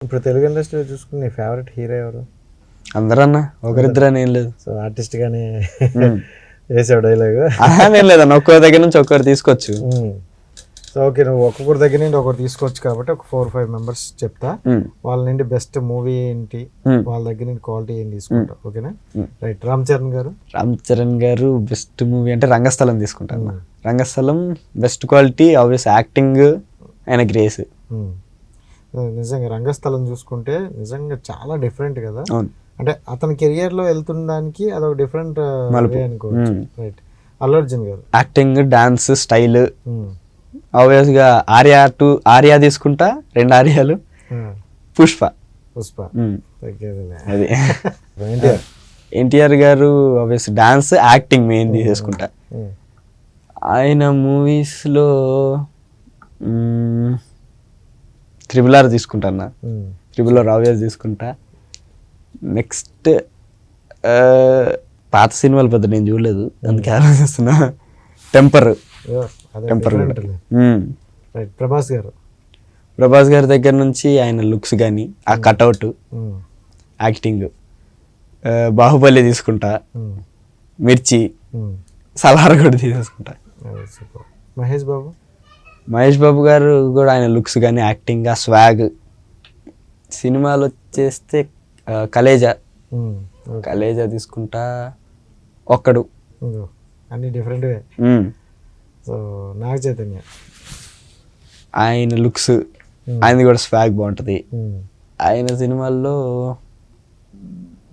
ఇప్పుడు తెలుగు ఇండస్ట్రీలో చూసుకుని నీ ఫేవరెట్ హీరో ఎవరు? అందరన్నా ఒకరిద్దరని ఏం లేదు. సో ఆర్టిస్ట్ గానీ వేసావు డైలాగ్ ఏం లేదన్న, ఒక్కరి దగ్గర నుంచి ఒక్కరు తీసుకోవచ్చు. సో ఓకే, నువ్వు ఒక్కొక్కరి దగ్గర నుండి ఒకరు తీసుకోవచ్చు కాబట్టి ఒక 4-5 మెంబర్స్ చెప్తా. వాళ్ళ నుండి బెస్ట్ మూవీ ఏంటి, వాళ్ళ దగ్గర నుండి క్వాలిటీ ఏం తీసుకుంటావు, ఓకేనా? రైట్. రామ్ చరణ్ గారు బెస్ట్ మూవీ అంటే రంగస్థలం తీసుకుంటాను. రంగస్థలం బెస్ట్ క్వాలిటీ, ఆబ్వియస్ యాక్టింగ్, ఆయన గ్రేస్. నిజంగా రంగస్థలం చూసుకుంటే నిజంగా చాలా డిఫరెంట్ కదా. అంటే అతని కెరియర్ లో వెళ్తున్న దానికి అదొక డిఫరెంట్ అనుకోవచ్చు. రైట్. అల్లు అర్జున్ గారు యాక్టింగ్, డాన్స్ స్టైల్, ఆబ్వియస్ గా ఆర్యా తీసుకుంటా, 2 ఆర్యాలు. పుష్ప అది. ఎన్టీఆర్ గారు ఆబ్వియస్ డాన్స్, యాక్టింగ్ మెయిన్ తీసుకుంటా. ఆయన మూవీస్ లో RRR తీసుకుంటా, RRR ఆబ్వియస్ తీసుకుంటా. నెక్స్ట్ పాత సినిమాలు పెద్ద నేను చూడలేదు, అందుకే ఆలోచిస్తున్నా. టెంపర్ ప్రభాస్ గారి దగ్గర నుంచి ఆయన లుక్స్ కానీ, ఆ కట్అవుట్, యాక్టింగ్. బాహుబలి తీసుకుంటా, మిర్చి, సలార్ కూడా తీసుకుంటా. మహేష్ బాబు గారు కూడా ఆయన లుక్స్ కానీ, యాక్టింగ్, ఆ స్వాగ్. సినిమాలు వచ్చేస్తే కలేజా తీసుకుంటా. ఒక్కడు అన్ని డిఫరెంట్. సో నాగ చైతన్య, ఆయన లుక్స్, ఆయనది కూడా స్వాగ్ బాగుంటుంది. ఆయన సినిమాల్లో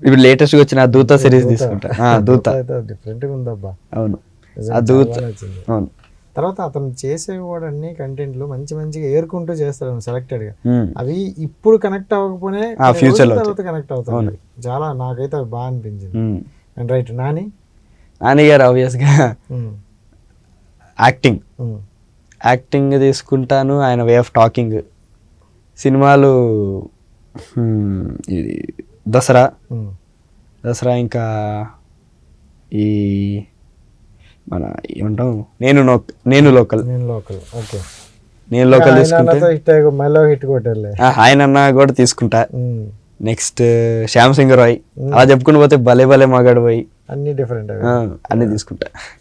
ఇప్పుడు లేటెస్ట్గా వచ్చిన దూత సిరీస్ తీసుకుంటా. దూత డిఫరెంట్గా ఉందబ్బా. అవును, ఆ దూత. అవును. తర్వాత అతను చేసేవాడు అన్ని కంటెంట్లు మంచిగా ఏరుకుంటూ చేస్తాడు సెలెక్టెడ్ గా. అవి ఇప్పుడు కనెక్ట్ అవ్వకపోతే ఫ్యూచర్ లో కనెక్ట్ అవుతాయి. చాలా నాకైతే బాగా అనిపించింది. And right. నాని గారు ఆబ్వియస్ గా యాక్టింగ్ తీసుకుంటాను. ఆయన వే ఆఫ్ టాకింగ్, సినిమాలు దసరా ఇంకా ఈ మన ఏమంటాం నేను లోకల్ తీసుకుంటే ఆయన కూడా తీసుకుంటా. నెక్స్ట్ శ్యామ్ సింగ్ రాయ్, అలా చెప్పుకుని పోతే భలే మగాడు పోయి అన్ని డిఫరెంట్ అన్ని తీసుకుంటా.